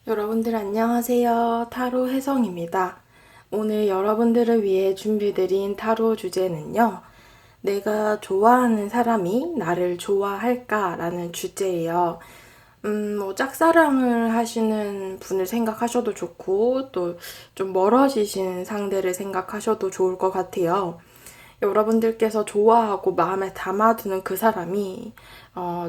여러분들 안녕하세요. 타로 혜성입니다. 오늘 여러분들을 위해 준비드린 타로 주제는요. 내가 좋아하는 사람이 나를 좋아할까? 라는 주제예요. 짝사랑을 하시는 분을 생각하셔도 좋고, 또 좀 멀어지신 상대를 생각하셔도 좋을 것 같아요. 여러분들께서 좋아하고 마음에 담아두는 그 사람이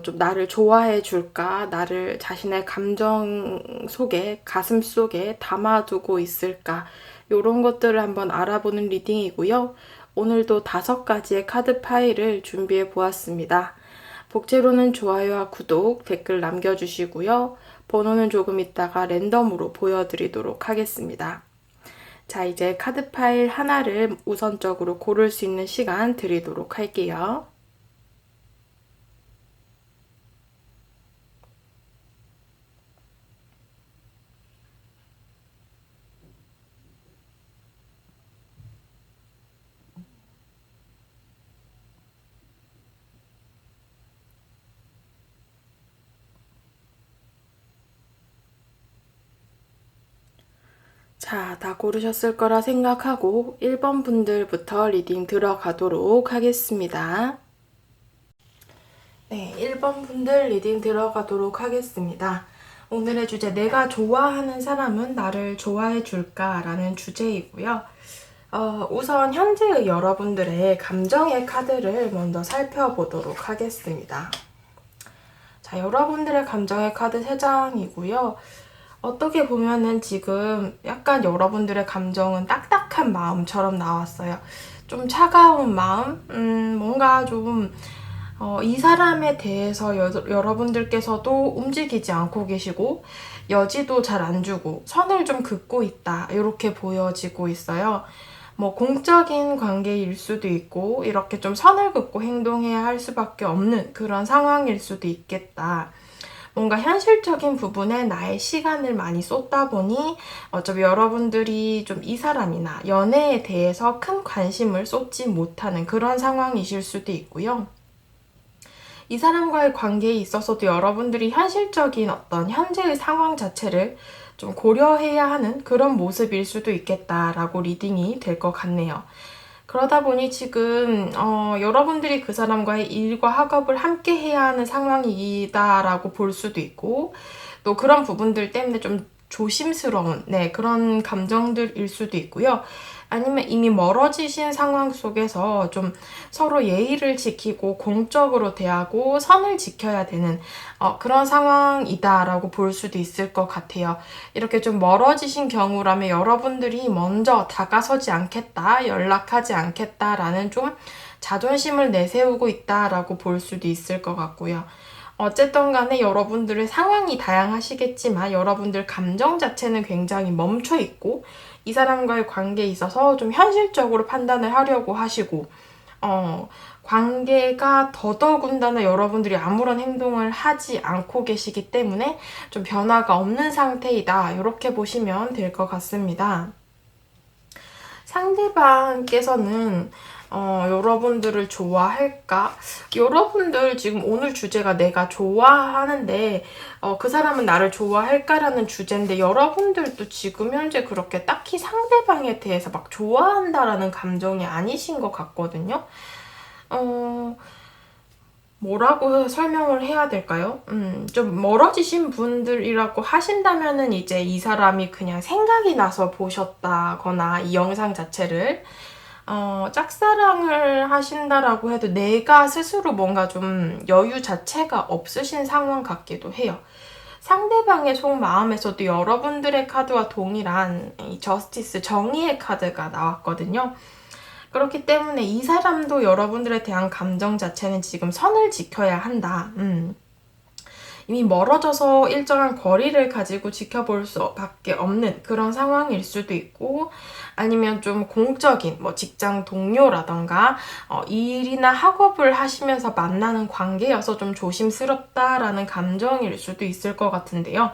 좀 나를 좋아해 줄까? 나를 자신의 감정 속에, 가슴 속에 담아두고 있을까? 이런 것들을 한번 알아보는 리딩이고요. 오늘도 5가지의 카드 파일을 준비해 보았습니다. 복제로는 좋아요와 구독, 댓글 남겨주시고요. 번호는 조금 있다가 랜덤으로 보여드리도록 하겠습니다. 자, 이제 카드 파일 하나를 우선적으로 고를 수 있는 시간 드리도록 할게요. 자, 다 고르셨을 거라 생각하고 1번 분들부터 리딩 들어가도록 하겠습니다. 네, 1번 분들 리딩 들어가도록 하겠습니다. 오늘의 주제, 내가 좋아하는 사람은 나를 좋아해 줄까? 라는 주제이고요. 우선 현재의 여러분들의 감정의 카드를 먼저 살펴보도록 하겠습니다. 자, 여러분들의 감정의 카드 3장이고요. 어떻게 보면은 지금 약간 여러분들의 감정은 딱딱한 마음처럼 나왔어요. 좀 차가운 마음? 뭔가 좀 이 사람에 대해서 여러분들께서도 움직이지 않고 계시고 여지도 잘 안 주고 선을 좀 긋고 있다, 이렇게 보여지고 있어요. 뭐 공적인 관계일 수도 있고 이렇게 좀 선을 긋고 행동해야 할 수밖에 없는 그런 상황일 수도 있겠다. 뭔가 현실적인 부분에 나의 시간을 많이 쏟다 보니 어차피 여러분들이 좀 이 사람이나 연애에 대해서 큰 관심을 쏟지 못하는 그런 상황이실 수도 있고요. 이 사람과의 관계에 있어서도 여러분들이 현실적인 어떤 현재의 상황 자체를 좀 고려해야 하는 그런 모습일 수도 있겠다라고 리딩이 될 것 같네요. 그러다 보니 지금 여러분들이 그 사람과의 일과 학업을 함께 해야 하는 상황이다라고 볼 수도 있고, 또 그런 부분들 때문에 좀 조심스러운 그런 감정들일 수도 있고요. 아니면 이미 멀어지신 상황 속에서 좀 서로 예의를 지키고 공적으로 대하고 선을 지켜야 되는 그런 상황이다라고 볼 수도 있을 것 같아요. 이렇게 좀 멀어지신 경우라면 여러분들이 먼저 다가서지 않겠다, 연락하지 않겠다라는 좀 자존심을 내세우고 있다라고 볼 수도 있을 것 같고요. 어쨌든 간에 여러분들의 상황이 다양하시겠지만 여러분들 감정 자체는 굉장히 멈춰 있고 이 사람과의 관계에 있어서 좀 현실적으로 판단을 하려고 하시고 관계가 더더군다나 여러분들이 아무런 행동을 하지 않고 계시기 때문에 좀 변화가 없는 상태이다, 이렇게 보시면 될 것 같습니다. 상대방께서는 여러분들을 좋아할까? 여러분들 지금 오늘 주제가 내가 좋아하는데 그 사람은 나를 좋아할까라는 주제인데 여러분들도 지금 현재 그렇게 딱히 상대방에 대해서 막 좋아한다라는 감정이 아니신 것 같거든요. 뭐라고 설명을 해야 될까요? 좀 멀어지신 분들이라고 하신다면은 이제 이 사람이 그냥 생각이 나서 보셨다거나 이 영상 자체를 짝사랑을 하신다라고 해도 내가 스스로 뭔가 좀 여유 자체가 없으신 상황 같기도 해요. 상대방의 속마음에서도 여러분들의 카드와 동일한 이 저스티스, 정의의 카드가 나왔거든요. 그렇기 때문에 이 사람도 여러분들에 대한 감정 자체는 지금 선을 지켜야 한다. 이미 멀어져서 일정한 거리를 가지고 지켜볼 수밖에 없는 그런 상황일 수도 있고, 아니면 좀 공적인 뭐 직장 동료라던가 일이나 학업을 하시면서 만나는 관계여서 좀 조심스럽다라는 감정일 수도 있을 것 같은데요.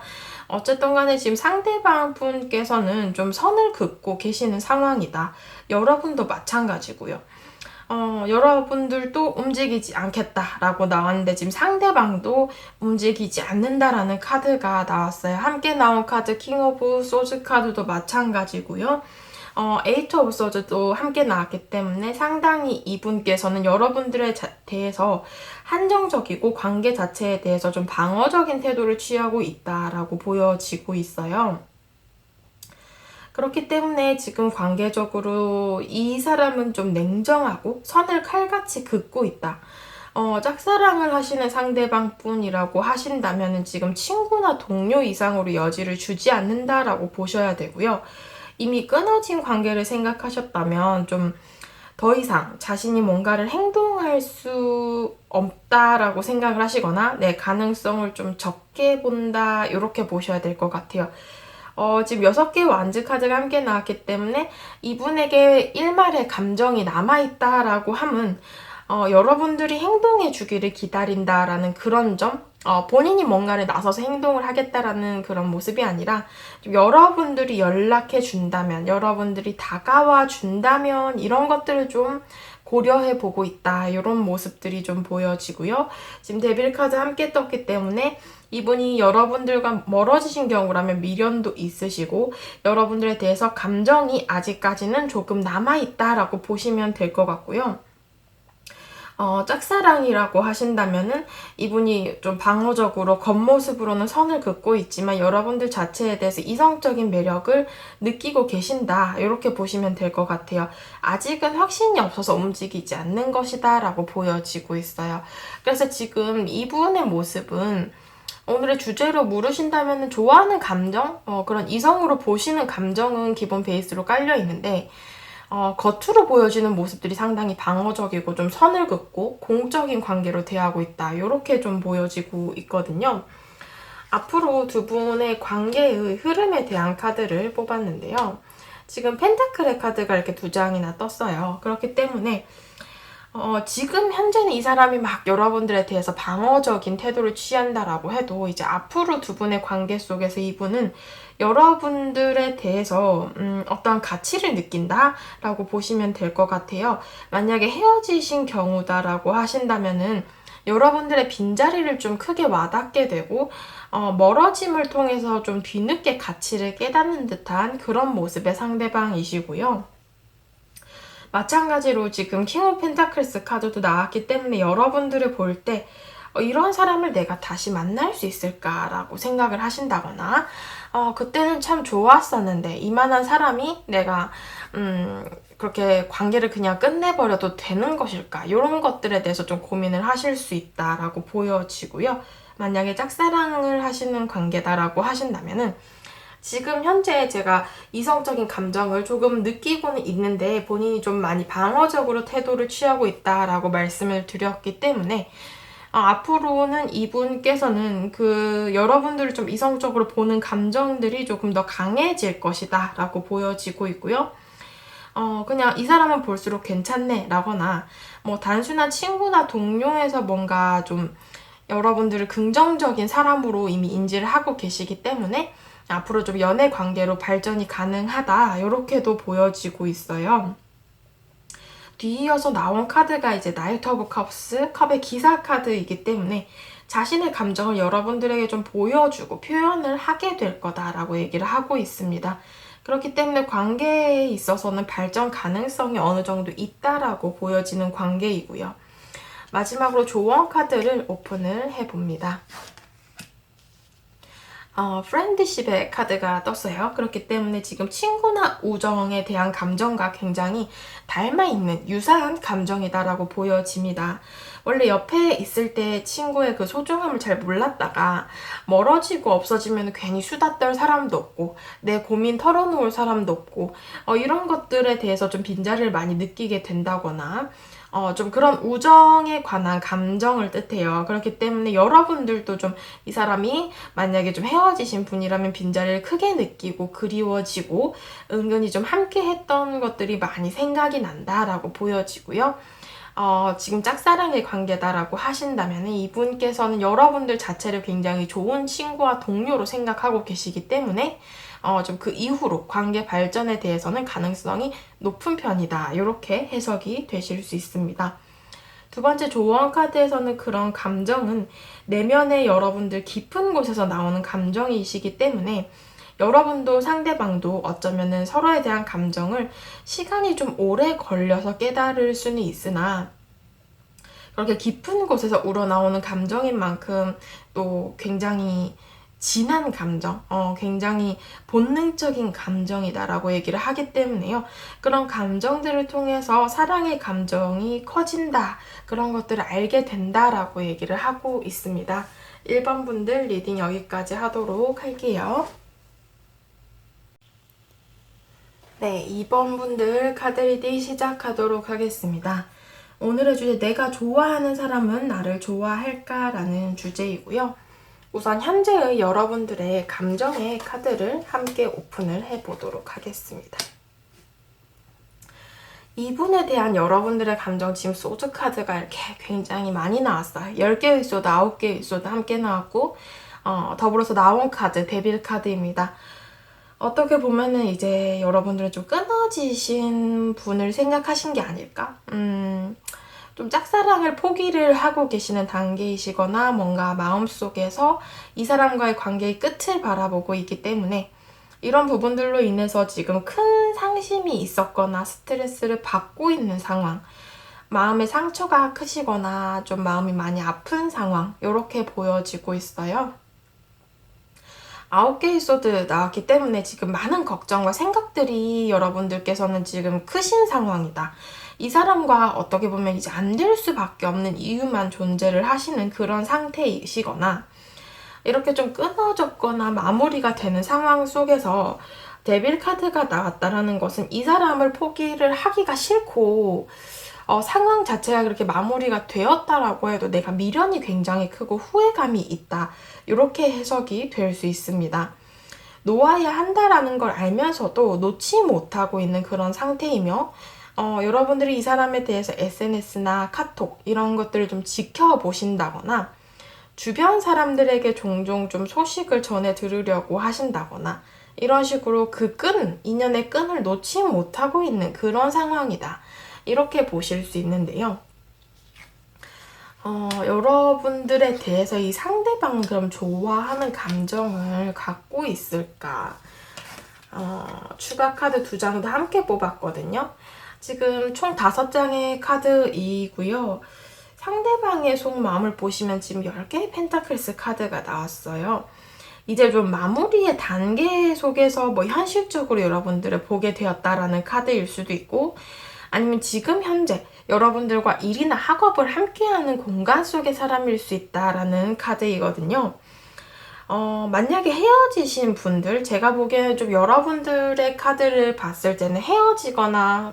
어쨌든 간에 지금 상대방 분께서는 좀 선을 긋고 계시는 상황이다. 여러분도 마찬가지고요. 여러분들도 움직이지 않겠다라고 나왔는데 지금 상대방도 움직이지 않는다라는 카드가 나왔어요. 함께 나온 카드 킹 오브 소즈 카드도 마찬가지고요. 에이트 오브 소즈도 함께 나왔기 때문에 상당히 이분께서는 여러분들에 대해서 한정적이고 관계 자체에 대해서 좀 방어적인 태도를 취하고 있다라고 보여지고 있어요. 그렇기 때문에 지금 관계적으로 이 사람은 좀 냉정하고 선을 칼같이 긋고 있다. 짝사랑을 하시는 상대방 뿐이라고 하신다면 지금 친구나 동료 이상으로 여지를 주지 않는다라고 보셔야 되고요. 이미 끊어진 관계를 생각하셨다면 좀 더 이상 자신이 뭔가를 행동할 수 없다라고 생각을 하시거나 내 가능성을 좀 적게 본다 이렇게 보셔야 될 것 같아요. 지금 6개의 완즈 카드가 함께 나왔기 때문에 이분에게 일말의 감정이 남아있다라고 함은 여러분들이 행동해 주기를 기다린다라는 그런 점, 본인이 뭔가를 나서서 행동을 하겠다라는 그런 모습이 아니라 좀 여러분들이 연락해 준다면, 여러분들이 다가와 준다면 이런 것들을 좀 고려해 보고 있다. 이런 모습들이 좀 보여지고요. 지금 데빌 카드 함께 떴기 때문에 이분이 여러분들과 멀어지신 경우라면 미련도 있으시고 여러분들에 대해서 감정이 아직까지는 조금 남아있다라고 보시면 될 것 같고요. 짝사랑이라고 하신다면은 이분이 좀 방어적으로 겉모습으로는 선을 긋고 있지만 여러분들 자체에 대해서 이성적인 매력을 느끼고 계신다. 이렇게 보시면 될 것 같아요. 아직은 확신이 없어서 움직이지 않는 것이다 라고 보여지고 있어요. 그래서 지금 이분의 모습은 오늘의 주제로 물으신다면 좋아하는 감정? 그런 이성으로 보시는 감정은 기본 베이스로 깔려 있는데 겉으로 보여지는 모습들이 상당히 방어적이고 좀 선을 긋고 공적인 관계로 대하고 있다. 이렇게 좀 보여지고 있거든요. 앞으로 두 분의 관계의 흐름에 대한 카드를 뽑았는데요. 지금 펜타클의 카드가 이렇게 2장이나 떴어요. 그렇기 때문에 지금 현재는 이 사람이 막 여러분들에 대해서 방어적인 태도를 취한다라고 해도 이제 앞으로 두 분의 관계 속에서 이분은 여러분들에 대해서 어떠한 가치를 느낀다라고 보시면 될 것 같아요. 만약에 헤어지신 경우다라고 하신다면은 여러분들의 빈자리를 좀 크게 와닿게 되고 멀어짐을 통해서 좀 뒤늦게 가치를 깨닫는 듯한 그런 모습의 상대방이시고요. 마찬가지로 지금 킹 오브 펜타클스 카드도 나왔기 때문에 여러분들을 볼 때 이런 사람을 내가 다시 만날 수 있을까라고 생각을 하신다거나 그때는 참 좋았었는데 이만한 사람이 내가 그렇게 관계를 그냥 끝내버려도 되는 것일까 이런 것들에 대해서 좀 고민을 하실 수 있다라고 보여지고요. 만약에 짝사랑을 하시는 관계다라고 하신다면은 지금 현재 제가 이성적인 감정을 조금 느끼고는 있는데 본인이 좀 많이 방어적으로 태도를 취하고 있다라고 말씀을 드렸기 때문에 앞으로는 이분께서는 여러분들을 좀 이성적으로 보는 감정들이 조금 더 강해질 것이다 라고 보여지고 있고요. 그냥 이 사람은 볼수록 괜찮네 라거나 뭐 단순한 친구나 동료에서 뭔가 좀 여러분들을 긍정적인 사람으로 이미 인지를 하고 계시기 때문에 앞으로 좀 연애 관계로 발전이 가능하다 이렇게도 보여지고 있어요. 뒤이어서 나온 카드가 이제 나이트 오브 컵스, 컵의 기사 카드이기 때문에 자신의 감정을 여러분들에게 좀 보여주고 표현을 하게 될 거다라고 얘기를 하고 있습니다. 그렇기 때문에 관계에 있어서는 발전 가능성이 어느 정도 있다라고 보여지는 관계이고요. 마지막으로 조언 카드를 오픈을 해봅니다. 프렌드십의 카드가 떴어요. 그렇기 때문에 지금 친구나 우정에 대한 감정과 굉장히 닮아있는 유사한 감정이다라고 보여집니다. 원래 옆에 있을 때 친구의 그 소중함을 잘 몰랐다가 멀어지고 없어지면 괜히 수다 떨 사람도 없고 내 고민 털어놓을 사람도 없고 이런 것들에 대해서 좀 빈자리를 많이 느끼게 된다거나 좀 그런 우정에 관한 감정을 뜻해요. 그렇기 때문에 여러분들도 좀 이 사람이 만약에 좀 헤어지신 분이라면 빈자리를 크게 느끼고 그리워지고 은근히 좀 함께 했던 것들이 많이 생각이 난다라고 보여지고요. 지금 짝사랑의 관계다라고 하신다면 이분께서는 여러분들 자체를 굉장히 좋은 친구와 동료로 생각하고 계시기 때문에 좀 그 이후로 관계 발전에 대해서는 가능성이 높은 편이다. 이렇게 해석이 되실 수 있습니다. 두 번째 조언 카드에서는 그런 감정은 내면의 여러분들 깊은 곳에서 나오는 감정이시기 때문에 여러분도 상대방도 어쩌면은 서로에 대한 감정을 시간이 좀 오래 걸려서 깨달을 수는 있으나 그렇게 깊은 곳에서 우러나오는 감정인 만큼 또 굉장히 진한 감정, 굉장히 본능적인 감정이다라고 얘기를 하기 때문에요. 그런 감정들을 통해서 사랑의 감정이 커진다. 그런 것들을 알게 된다라고 얘기를 하고 있습니다. 1번 분들 리딩 여기까지 하도록 할게요. 네, 2번 분들 카드 리딩 시작하도록 하겠습니다. 오늘의 주제, 내가 좋아하는 사람은 나를 좋아할까? 라는 주제이고요. 우선 현재의 여러분들의 감정의 카드를 함께 오픈을 해보도록 하겠습니다. 이분에 대한 여러분들의 감정, 지금 소드 카드가 이렇게 굉장히 많이 나왔어요. 10개의 소드, 9개의 소드 함께 나왔고 더불어서 나온 카드, 데빌 카드입니다. 어떻게 보면은 이제 여러분들은 좀 끊어지신 분을 생각하신 게 아닐까? 좀 짝사랑을 포기를 하고 계시는 단계이시거나 뭔가 마음속에서 이 사람과의 관계의 끝을 바라보고 있기 때문에 이런 부분들로 인해서 지금 큰 상심이 있었거나 스트레스를 받고 있는 상황, 마음의 상처가 크시거나 좀 마음이 많이 아픈 상황, 이렇게 보여지고 있어요. 9개의 소드 나왔기 때문에 지금 많은 걱정과 생각들이 여러분들께서는 지금 크신 상황이다. 이 사람과 어떻게 보면 이제 안 될 수밖에 없는 이유만 존재를 하시는 그런 상태이시거나 이렇게 좀 끊어졌거나 마무리가 되는 상황 속에서 데빌 카드가 나왔다라는 것은 이 사람을 포기를 하기가 싫고 상황 자체가 그렇게 마무리가 되었다라고 해도 내가 미련이 굉장히 크고 후회감이 있다. 이렇게 해석이 될 수 있습니다. 놓아야 한다라는 걸 알면서도 놓지 못하고 있는 그런 상태이며 여러분들이 이 사람에 대해서 SNS나 카톡 이런 것들을 좀 지켜보신다거나 주변 사람들에게 종종 좀 소식을 전해 들으려고 하신다거나 이런 식으로 그 인연의 끈을 놓지 못하고 있는 그런 상황이다. 이렇게 보실 수 있는데요. 여러분들에 대해서 이 상대방 그럼 좋아하는 감정을 갖고 있을까? 추가 카드 2장도 함께 뽑았거든요. 지금 총 5장의 카드이고요. 상대방의 속마음을 보시면 지금 10개의 펜타클스 카드가 나왔어요. 이제 좀 마무리의 단계 속에서 뭐 현실적으로 여러분들을 보게 되었다라는 카드일 수도 있고 아니면 지금 현재 여러분들과 일이나 학업을 함께하는 공간 속의 사람일 수 있다라는 카드이거든요. 만약에 헤어지신 분들, 제가 보기에는 좀 여러분들의 카드를 봤을 때는 헤어지거나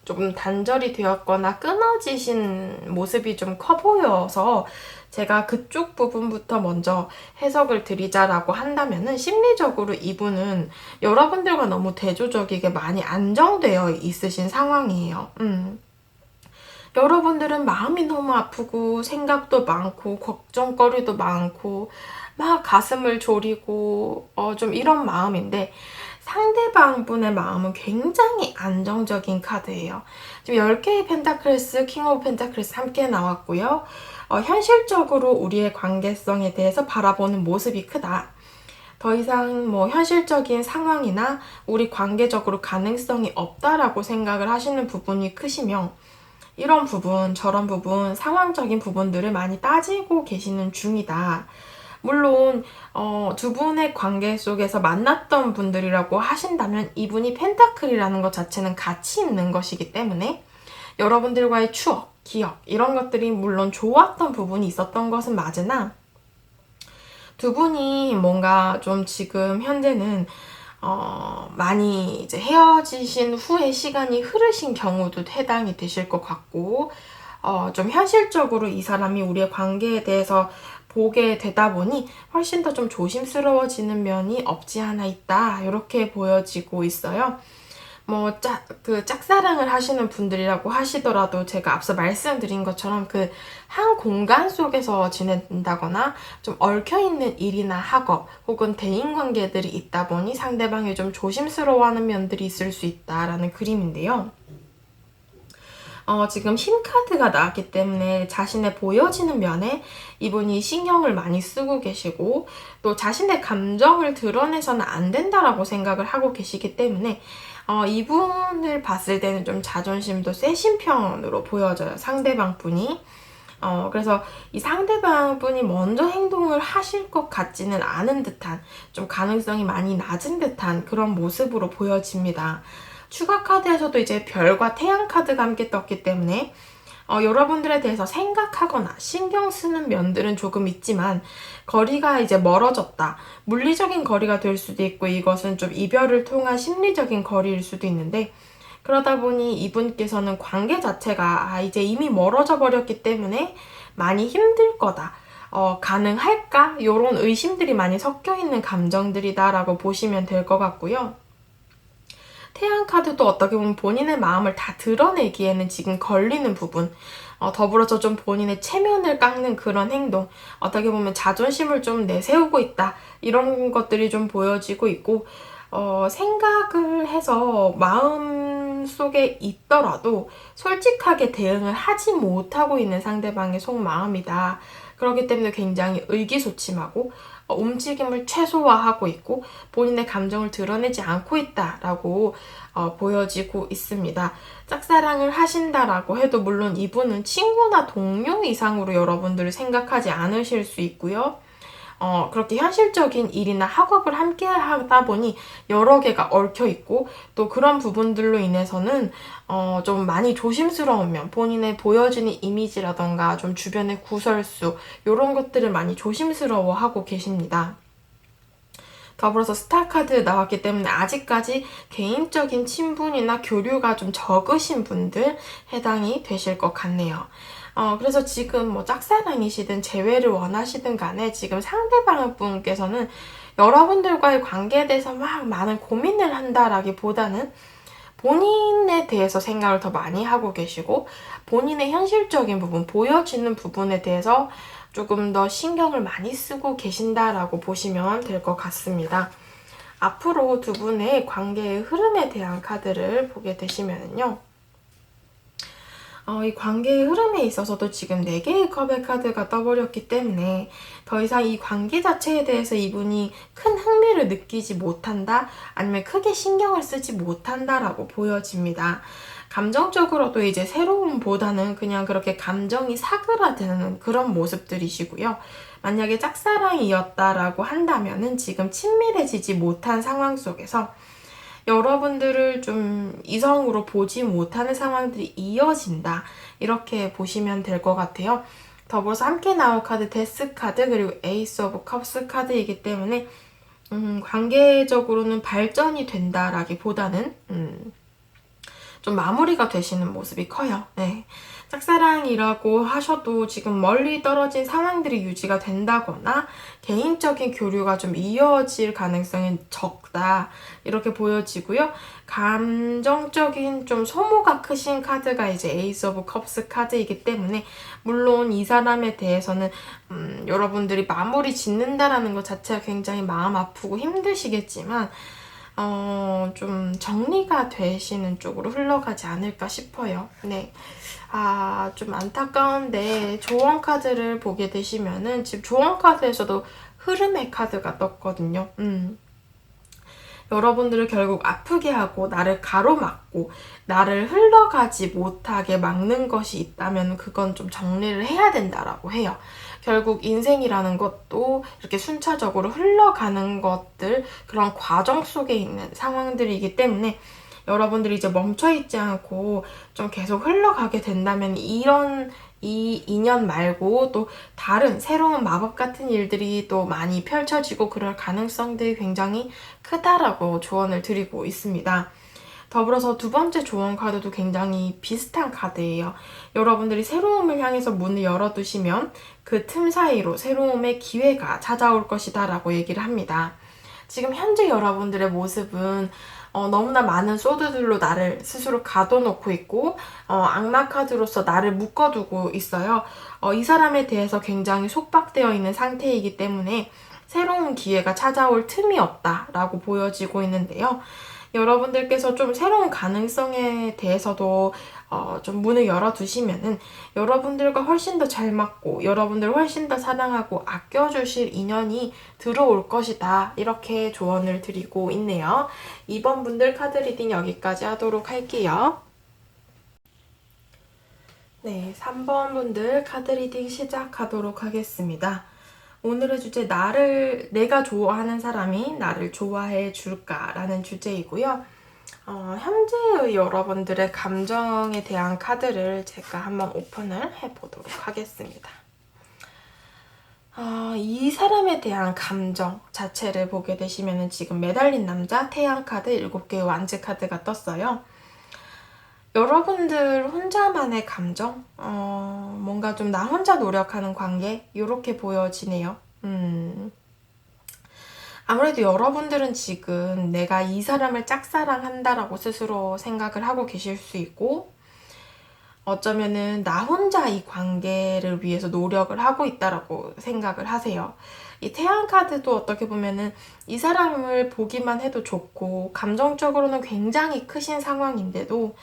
조금 단절이 되었거나 끊어지신 모습이 좀 커 보여서 제가 그쪽 부분부터 먼저 해석을 드리자라고 한다면은 심리적으로 이분은 여러분들과 너무 대조적이게 많이 안정되어 있으신 상황이에요. 여러분들은 마음이 너무 아프고 생각도 많고 걱정거리도 많고 막 가슴을 졸이고 좀 이런 마음인데 상대방 분의 마음은 굉장히 안정적인 카드예요. 지금 10개의 펜타클스, 킹 오브 펜타클스 함께 나왔고요. 현실적으로 우리의 관계성에 대해서 바라보는 모습이 크다. 더 이상 뭐 현실적인 상황이나 우리 관계적으로 가능성이 없다라고 생각을 하시는 부분이 크시며 이런 부분, 저런 부분, 상황적인 부분들을 많이 따지고 계시는 중이다. 물론 두 분의 관계 속에서 만났던 분들이라고 하신다면 이분이 펜타클이라는 것 자체는 가치 있는 것이기 때문에 여러분들과의 추억, 기억 이런 것들이 물론 좋았던 부분이 있었던 것은 맞으나 두 분이 뭔가 좀 지금 현재는 많이 이제 헤어지신 후에 시간이 흐르신 경우도 해당이 되실 것 같고 좀 현실적으로 이 사람이 우리의 관계에 대해서 보게 되다 보니 훨씬 더 좀 조심스러워지는 면이 없지 않아 있다. 이렇게 보여지고 있어요. 그 짝사랑을 하시는 분들이라고 하시더라도 제가 앞서 말씀드린 것처럼 그 한 공간 속에서 지낸다거나 좀 얽혀있는 일이나 학업 혹은 대인관계들이 있다 보니 상대방이 좀 조심스러워하는 면들이 있을 수 있다라는 그림인데요. 지금 흰 카드가 나왔기 때문에 자신의 보여지는 면에 이분이 신경을 많이 쓰고 계시고 또 자신의 감정을 드러내서는 안 된다라고 생각을 하고 계시기 때문에 이분을 봤을 때는 좀 자존심도 세신 편으로 보여져요. 상대방 분이. 그래서 이 상대방 분이 먼저 행동을 하실 것 같지는 않은 듯한 좀 가능성이 많이 낮은 듯한 그런 모습으로 보여집니다. 추가 카드에서도 이제 별과 태양 카드가 함께 떴기 때문에 여러분들에 대해서 생각하거나 신경 쓰는 면들은 조금 있지만 거리가 이제 멀어졌다. 물리적인 거리가 될 수도 있고 이것은 좀 이별을 통한 심리적인 거리일 수도 있는데 그러다 보니 이분께서는 관계 자체가 이제 이미 멀어져 버렸기 때문에 많이 힘들 거다. 가능할까? 이런 의심들이 많이 섞여 있는 감정들이다라고 보시면 될 것 같고요. 태양 카드도 어떻게 보면 본인의 마음을 다 드러내기에는 지금 걸리는 부분, 더불어서 좀 본인의 체면을 깎는 그런 행동, 어떻게 보면 자존심을 좀 내세우고 있다, 이런 것들이 좀 보여지고 있고, 생각을 해서 마음 속에 있더라도 솔직하게 대응을 하지 못하고 있는 상대방의 속마음이다. 그렇기 때문에 굉장히 의기소침하고 움직임을 최소화하고 있고 본인의 감정을 드러내지 않고 있다라고 보여지고 있습니다. 짝사랑을 하신다라고 해도 물론 이분은 친구나 동료 이상으로 여러분들을 생각하지 않으실 수 있고요. 그렇게 현실적인 일이나 학업을 함께 하다 보니 여러 개가 얽혀 있고 또 그런 부분들로 인해서는 좀 많이 조심스러운 면, 본인의 보여지는 이미지라던가 좀 주변의 구설수 이런 것들을 많이 조심스러워하고 계십니다. 더불어서 스타카드 나왔기 때문에 아직까지 개인적인 친분이나 교류가 좀 적으신 분들 해당이 되실 것 같네요. 그래서 지금 뭐 짝사랑이시든 재회를 원하시든 간에 지금 상대방 분께서는 여러분들과의 관계에 대해서 막 많은 고민을 한다라기보다는 본인에 대해서 생각을 더 많이 하고 계시고 본인의 현실적인 부분, 보여지는 부분에 대해서 조금 더 신경을 많이 쓰고 계신다라고 보시면 될 것 같습니다. 앞으로 두 분의 관계의 흐름에 대한 카드를 보게 되시면요. 이 관계의 흐름에 있어서도 지금 4개의 컵의 카드가 떠버렸기 때문에 더 이상 이 관계 자체에 대해서 이분이 큰 흥미를 느끼지 못한다, 아니면 크게 신경을 쓰지 못한다라고 보여집니다. 감정적으로도 이제 새로움보다는 그냥 그렇게 감정이 사그라드는 그런 모습들이시고요. 만약에 짝사랑이었다라고 한다면은 지금 친밀해지지 못한 상황 속에서 여러분들을 좀 이성으로 보지 못하는 상황들이 이어진다. 이렇게 보시면 될 것 같아요. 더불어서 함께 나올 카드 데스 카드 그리고 에이스 오브 컵스 카드이기 때문에 관계적으로는 발전이 된다라기보다는 좀 마무리가 되시는 모습이 커요. 네. 짝사랑이라고 하셔도 지금 멀리 떨어진 상황들이 유지가 된다거나 개인적인 교류가 좀 이어질 가능성이 적다 이렇게 보여지고요. 감정적인 좀 소모가 크신 카드가 이제 에이스 오브 컵스 카드이기 때문에 물론 이 사람에 대해서는 여러분들이 마무리 짓는다라는 것 자체가 굉장히 마음 아프고 힘드시겠지만 좀 정리가 되시는 쪽으로 흘러가지 않을까 싶어요. 네. 좀 안타까운데 조언 카드를 보게 되시면은 지금 조언 카드에서도 흐름의 카드가 떴거든요. 여러분들을 결국 아프게 하고 나를 가로막고 나를 흘러가지 못하게 막는 것이 있다면 그건 좀 정리를 해야 된다라고 해요. 결국 인생이라는 것도 이렇게 순차적으로 흘러가는 것들, 그런 과정 속에 있는 상황들이기 때문에 여러분들이 이제 멈춰있지 않고 좀 계속 흘러가게 된다면 이 인연 말고 또 다른 새로운 마법 같은 일들이 또 많이 펼쳐지고 그럴 가능성들이 굉장히 크다라고 조언을 드리고 있습니다. 더불어서 두 번째 조언 카드도 굉장히 비슷한 카드예요. 여러분들이 새로움을 향해서 문을 열어두시면 그 틈 사이로 새로움의 기회가 찾아올 것이다 라고 얘기를 합니다. 지금 현재 여러분들의 모습은 너무나 많은 소드들로 나를 스스로 가둬놓고 있고 악마 카드로서 나를 묶어두고 있어요. 이 사람에 대해서 굉장히 속박되어 있는 상태이기 때문에 새로운 기회가 찾아올 틈이 없다라고 보여지고 있는데요. 여러분들께서 좀 새로운 가능성에 대해서도 좀 문을 열어두시면은 여러분들과 훨씬 더 잘 맞고 여러분들 훨씬 더 사랑하고 아껴주실 인연이 들어올 것이다. 이렇게 조언을 드리고 있네요. 2번 분들 카드 리딩 여기까지 하도록 할게요. 네, 3번 분들 카드 리딩 시작하도록 하겠습니다. 오늘의 주제, 내가 좋아하는 사람이 나를 좋아해 줄까라는 주제이고요. 현재의 여러분들의 감정에 대한 카드를 제가 한번 오픈을 해보도록 하겠습니다. 이 사람에 대한 감정 자체를 보게 되시면 지금 매달린 남자, 태양 카드, 7개의 완즈 카드가 떴어요. 여러분들 혼자만의 감정, 뭔가 좀 나 혼자 노력하는 관계, 이렇게 보여지네요. 아무래도 여러분들은 지금 내가 이 사람을 짝사랑한다라고 스스로 생각을 하고 계실 수 있고, 어쩌면은 나 혼자 이 관계를 위해서 노력을 하고 있다라고 생각을 하세요. 이 태양 카드도 어떻게 보면은 이 사람을 보기만 해도 좋고 감정적으로는 굉장히 크신 상황인데도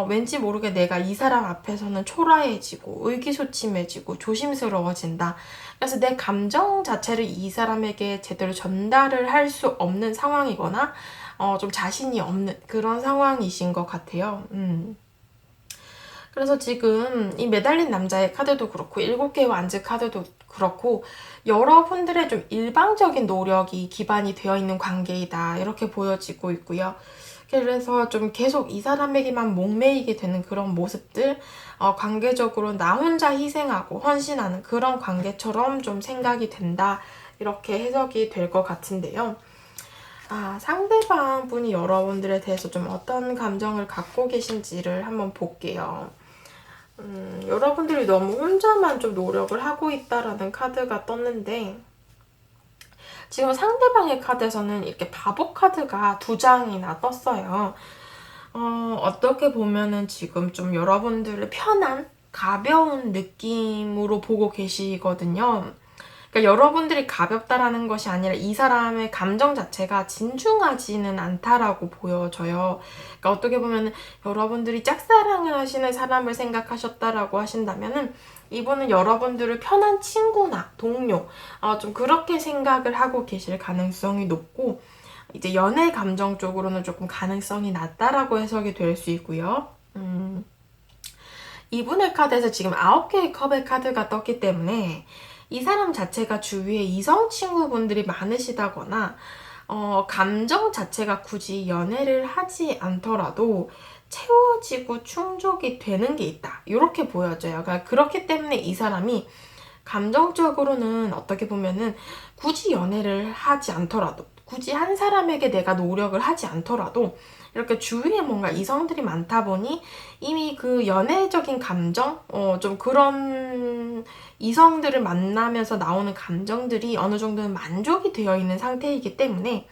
왠지 모르게 내가 이 사람 앞에서는 초라해지고 의기소침해지고 조심스러워진다. 그래서 내 감정 자체를 이 사람에게 제대로 전달을 할 수 없는 상황이거나 좀 자신이 없는 그런 상황이신 것 같아요. 그래서 지금 이 매달린 남자의 카드도 그렇고 7개의 완즈 카드도 그렇고 여러분들의 좀 일방적인 노력이 기반이 되어 있는 관계이다 이렇게 보여지고 있고요. 그래서 좀 계속 이 사람에게만 목매이게 되는 그런 모습들, 관계적으로 나 혼자 희생하고 헌신하는 그런 관계처럼 좀 생각이 된다 이렇게 해석이 될 것 같은데요. 상대방 분이 여러분들에 대해서 좀 어떤 감정을 갖고 계신지를 한번 볼게요. 여러분들이 너무 혼자만 좀 노력을 하고 있다라는 카드가 떴는데 지금 상대방의 카드에서는 이렇게 바보 카드가 2장이나 떴어요. 어떻게 보면은 지금 좀 여러분들을 편한, 가벼운 느낌으로 보고 계시거든요. 그러니까 여러분들이 가볍다라는 것이 아니라 이 사람의 감정 자체가 진중하지는 않다라고 보여져요. 그러니까 어떻게 보면 여러분들이 짝사랑을 하시는 사람을 생각하셨다라고 하신다면은 이분은 여러분들을 편한 친구나 동료, 좀 그렇게 생각을 하고 계실 가능성이 높고 이제 연애 감정 쪽으로는 조금 가능성이 낮다라고 해석이 될 수 있고요. 이분의 카드에서 지금 9개의 컵의 카드가 떴기 때문에 이 사람 자체가 주위에 이성 친구분들이 많으시다거나 감정 자체가 굳이 연애를 하지 않더라도 채워지고 충족이 되는 게 있다. 이렇게 보여져요. 그러니까 그렇기 때문에 이 사람이 감정적으로는 어떻게 보면은 굳이 연애를 하지 않더라도 굳이 한 사람에게 내가 노력을 하지 않더라도 이렇게 주위에 뭔가 이성들이 많다 보니 이미 그 연애적인 감정, 좀 그런 이성들을 만나면서 나오는 감정들이 어느 정도는 만족이 되어 있는 상태이기 때문에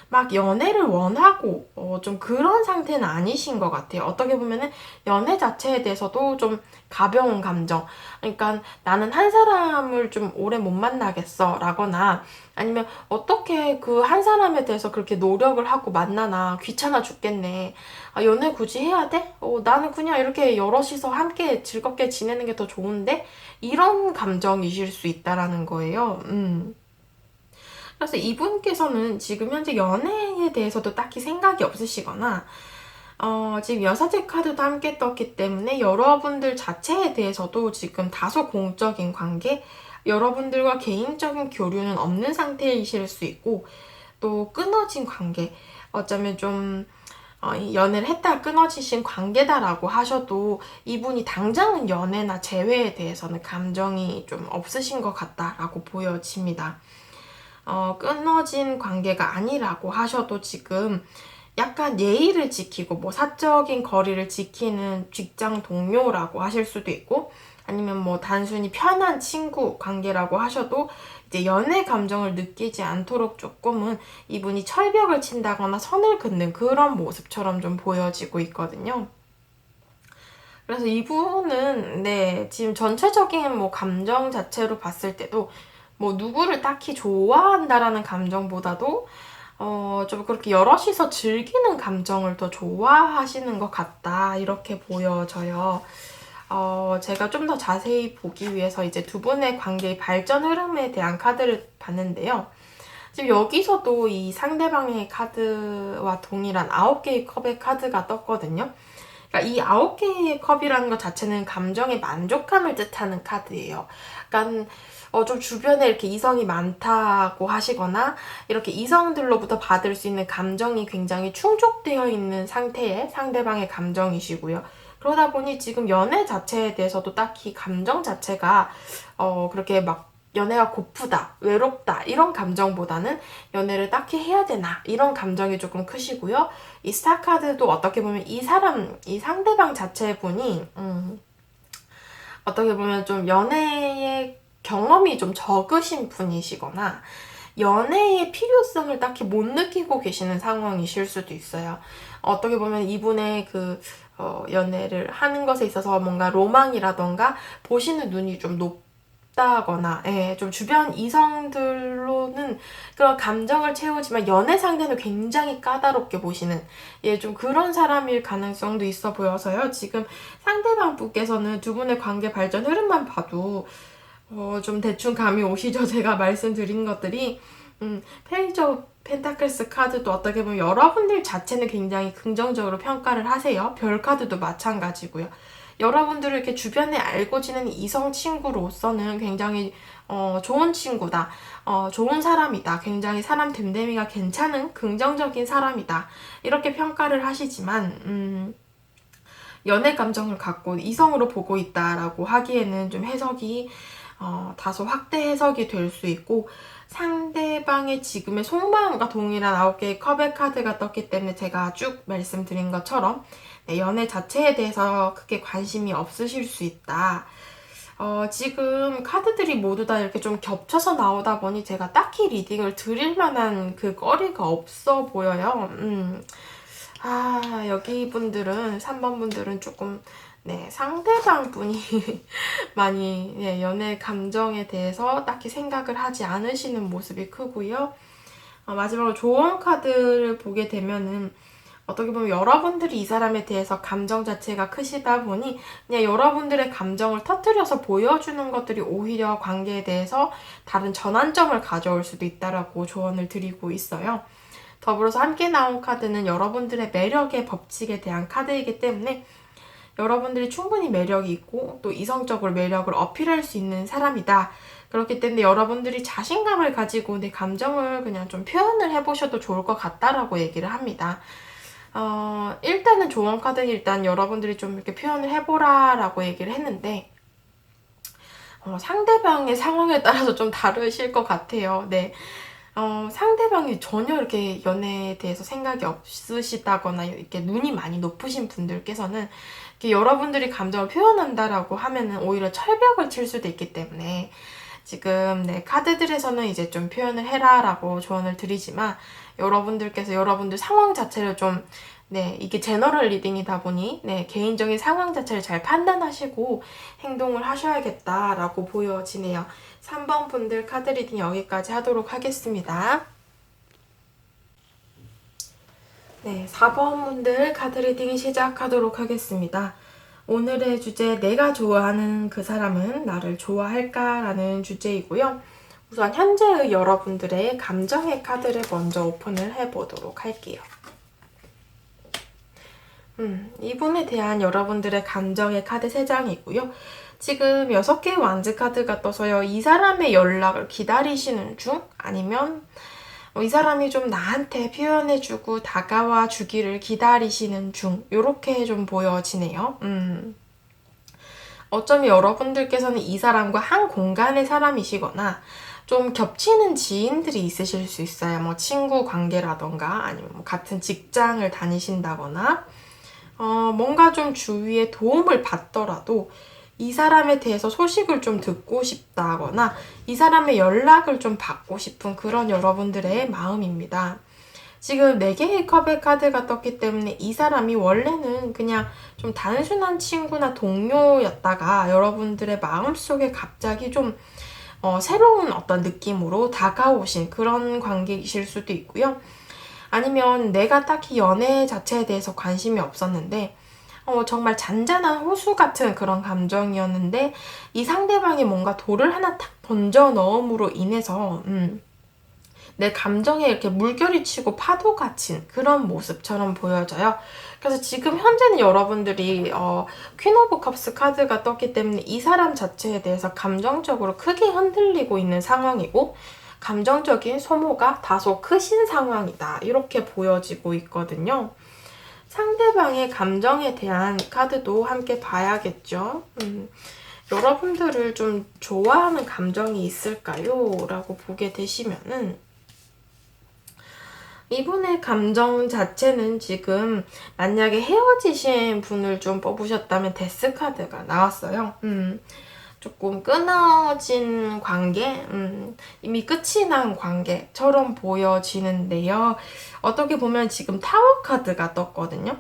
막 연애를 원하고 좀 그런 상태는 아니신 것 같아요. 어떻게 보면은 연애 자체에 대해서도 좀 가벼운 감정. 그러니까 나는 한 사람을 좀 오래 못 만나겠어 라거나 아니면 어떻게 그 한 사람에 대해서 그렇게 노력을 하고 만나나 귀찮아 죽겠네. 연애 굳이 해야 돼? 나는 그냥 이렇게 여럿이서 함께 즐겁게 지내는 게 더 좋은데? 이런 감정이실 수 있다라는 거예요. 그래서 이분께서는 지금 현재 연애에 대해서도 딱히 생각이 없으시거나 지금 여사제 카드도 함께 떴기 때문에 여러분들 자체에 대해서도 지금 다소 공적인 관계, 여러분들과 개인적인 교류는 없는 상태이실 수 있고 또 끊어진 관계, 어쩌면 좀 연애를 했다가 끊어지신 관계다라고 하셔도 이분이 당장은 연애나 재회에 대해서는 감정이 좀 없으신 것 같다라고 보여집니다. 끊어진 관계가 아니라고 하셔도 지금 약간 예의를 지키고 뭐 사적인 거리를 지키는 직장 동료라고 하실 수도 있고 아니면 뭐 단순히 편한 친구 관계라고 하셔도 이제 연애 감정을 느끼지 않도록 조금은 이분이 철벽을 친다거나 선을 긋는 그런 모습처럼 좀 보여지고 있거든요. 그래서 이분은 네, 지금 전체적인 뭐 감정 자체로 봤을 때도 뭐 누구를 딱히 좋아한다라는 감정보다도 좀 그렇게 여럿이서 즐기는 감정을 더 좋아하시는 것 같다 이렇게 보여져요. 제가 좀 더 자세히 보기 위해서 이제 두 분의 관계의 발전 흐름에 대한 카드를 봤는데요. 지금 여기서도 이 상대방의 카드와 동일한 9개의 컵의 카드가 떴거든요. 그러니까 이 9개의 컵이라는 것 자체는 감정의 만족감을 뜻하는 카드예요. 그러니까 좀 주변에 이렇게 이성이 많다고 하시거나 이렇게 이성들로부터 받을 수 있는 감정이 굉장히 충족되어 있는 상태의 상대방의 감정이시고요. 그러다 보니 지금 연애 자체에 대해서도 딱히 감정 자체가 그렇게 막 연애가 고프다, 외롭다 이런 감정보다는 연애를 딱히 해야 되나 이런 감정이 조금 크시고요. 이 스타 카드도 어떻게 보면 이 상대방 자체 분이 어떻게 보면 좀 연애의 경험이 좀 적으신 분이시거나 연애의 필요성을 딱히 못 느끼고 계시는 상황이실 수도 있어요. 어떻게 보면 이분의 연애를 하는 것에 있어서 뭔가 로망이라던가 보시는 눈이 좀 높다거나, 예, 좀 주변 이성들로는 그런 감정을 채우지만 연애 상대는 굉장히 까다롭게 보시는, 예, 좀 그런 사람일 가능성도 있어 보여서요. 지금 상대방 분께서는 두 분의 관계 발전 흐름만 봐도 좀 대충 감이 오시죠? 제가 말씀드린 것들이. 페이지 오브 펜타클스 카드도 어떻게 보면 여러분들 자체는 굉장히 긍정적으로 평가를 하세요. 별 카드도 마찬가지고요. 여러분들을 이렇게 주변에 알고 지내는 이성 친구로서는 굉장히 좋은 친구다. 좋은 사람이다. 굉장히 사람 됨됨이가 괜찮은 긍정적인 사람이다. 이렇게 평가를 하시지만 연애 감정을 갖고 이성으로 보고 있다라고 하기에는 좀 해석이 다소 확대 해석이 될 수 있고 상대방의 지금의 속마음과 동일한 9개의 컵의 카드가 떴기 때문에 제가 쭉 말씀드린 것처럼 네, 연애 자체에 대해서 크게 관심이 없으실 수 있다. 지금 카드들이 모두 다 이렇게 좀 겹쳐서 나오다 보니 제가 딱히 리딩을 드릴 만한 그 거리가 없어 보여요. 여기 분들은, 3번 분들은 조금, 네, 상대방 분이 많이, 네, 연애 감정에 대해서 딱히 생각을 하지 않으시는 모습이 크고요. 마지막으로 조언 카드를 보게 되면은, 어떻게 보면 여러분들이 이 사람에 대해서 감정 자체가 크시다 보니 그냥 여러분들의 감정을 터뜨려서 보여주는 것들이 오히려 관계에 대해서 다른 전환점을 가져올 수도 있다라고 조언을 드리고 있어요. 더불어서 함께 나온 카드는 여러분들의 매력의 법칙에 대한 카드이기 때문에 여러분들이 충분히 매력이 있고 또 이성적으로 매력을 어필할 수 있는 사람이다. 그렇기 때문에 여러분들이 자신감을 가지고 내 감정을 그냥 좀 표현을 해보셔도 좋을 것 같다라고 얘기를 합니다. 일단은 조언 카드는 일단 여러분들이 좀 이렇게 표현을 해보라라고 얘기를 했는데 상대방의 상황에 따라서 좀 다르실 것 같아요. 네. 상대방이 전혀 이렇게 연애에 대해서 생각이 없으시다거나 이렇게 눈이 많이 높으신 분들께서는 이렇게 여러분들이 감정을 표현한다라고 하면은 오히려 철벽을 칠 수도 있기 때문에 지금 네, 카드들에서는 이제 좀 표현을 해라라고 조언을 드리지만 여러분들께서 여러분들 상황 자체를 좀 네, 이게 제너럴 리딩이다 보니 네, 개인적인 상황 자체를 잘 판단하시고 행동을 하셔야겠다라고 보여지네요. 3번 분들 카드 리딩 여기까지 하도록 하겠습니다. 네, 4번 분들 카드 리딩 시작하도록 하겠습니다. 오늘의 주제, 내가 좋아하는 그 사람은 나를 좋아할까? 라는 주제이고요. 우선 현재의 여러분들의 감정의 카드를 먼저 오픈을 해보도록 할게요. 이분에 대한 여러분들의 감정의 카드 3장이고요. 지금 6개의 완즈 카드가 떠서요. 이 사람의 연락을 기다리시는 중? 아니면 이 사람이 좀 나한테 표현해주고 다가와 주기를 기다리시는 중? 요렇게 좀 보여지네요. 어쩌면 여러분들께서는 이 사람과 한 공간의 사람이시거나 좀 겹치는 지인들이 있으실 수 있어요. 뭐 친구 관계라던가 아니면 뭐 같은 직장을 다니신다거나 뭔가 좀 주위에 도움을 받더라도 이 사람에 대해서 소식을 좀 듣고 싶다거나 이 사람의 연락을 좀 받고 싶은 그런 여러분들의 마음입니다. 지금 4개의 컵의 카드가 떴기 때문에 이 사람이 원래는 그냥 좀 단순한 친구나 동료였다가 여러분들의 마음속에 갑자기 좀 새로운 어떤 느낌으로 다가오신 그런 관계이실 수도 있고요. 아니면 내가 딱히 연애 자체에 대해서 관심이 없었는데 정말 잔잔한 호수 같은 그런 감정이었는데 이 상대방이 뭔가 돌을 하나 탁 던져 넣음으로 인해서 내 감정에 이렇게 물결이 치고 파도가 친 그런 모습처럼 보여져요. 그래서 지금 현재는 여러분들이 퀸 오브 컵스 카드가 떴기 때문에 이 사람 자체에 대해서 감정적으로 크게 흔들리고 있는 상황이고 감정적인 소모가 다소 크신 상황이다. 이렇게 보여지고 있거든요. 상대방의 감정에 대한 카드도 함께 봐야겠죠. 여러분들을 좀 좋아하는 감정이 있을까요? 라고 보게 되시면은 이분의 감정 자체는 지금 만약에 헤어지신 분을 좀 뽑으셨다면 데스 카드가 나왔어요. 조금 끊어진 관계, 이미 끝이 난 관계처럼 보여지는데요. 어떻게 보면 지금 타워 카드가 떴거든요.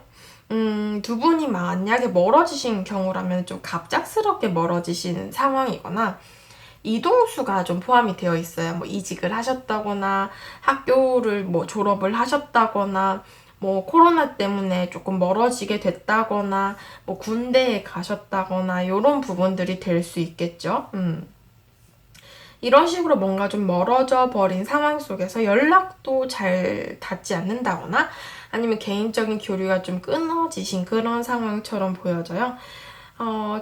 두 분이 만약에 멀어지신 경우라면 좀 갑작스럽게 멀어지신 상황이거나 이동수가 좀 포함이 되어 있어요. 뭐 이직을 하셨다거나 학교를 뭐 졸업을 하셨다거나 뭐 코로나 때문에 조금 멀어지게 됐다거나 뭐 군대에 가셨다거나 이런 부분들이 될 수 있겠죠. 이런 식으로 뭔가 좀 멀어져 버린 상황 속에서 연락도 잘 닿지 않는다거나 아니면 개인적인 교류가 좀 끊어지신 그런 상황처럼 보여져요.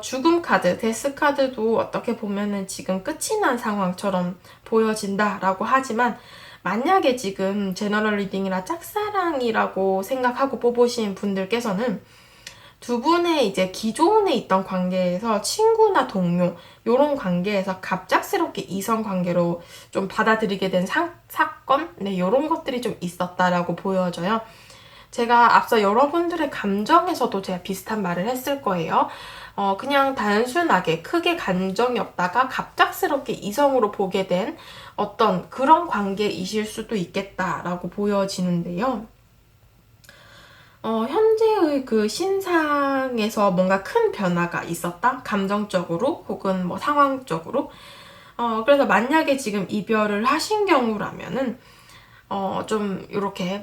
죽음 카드, 데스 카드도 어떻게 보면은 지금 끝이 난 상황처럼 보여진다라고 하지만 만약에 지금 제너럴 리딩이라 짝사랑이라고 생각하고 뽑으신 분들께서는 두 분의 이제 기존에 있던 관계에서 친구나 동료 요런 관계에서 갑작스럽게 이성 관계로 좀 받아들이게 된 사건 네 요런 것들이 좀 있었다라고 보여져요. 제가 앞서 여러분들의 감정에서도 제가 비슷한 말을 했을 거예요. 그냥 단순하게 크게 감정이 없다가 갑작스럽게 이성으로 보게 된 어떤 그런 관계이실 수도 있겠다라고 보여지는데요. 현재의 그 신상에서 뭔가 큰 변화가 있었다? 감정적으로 혹은 뭐 상황적으로. 그래서 만약에 지금 이별을 하신 경우라면은 좀 이렇게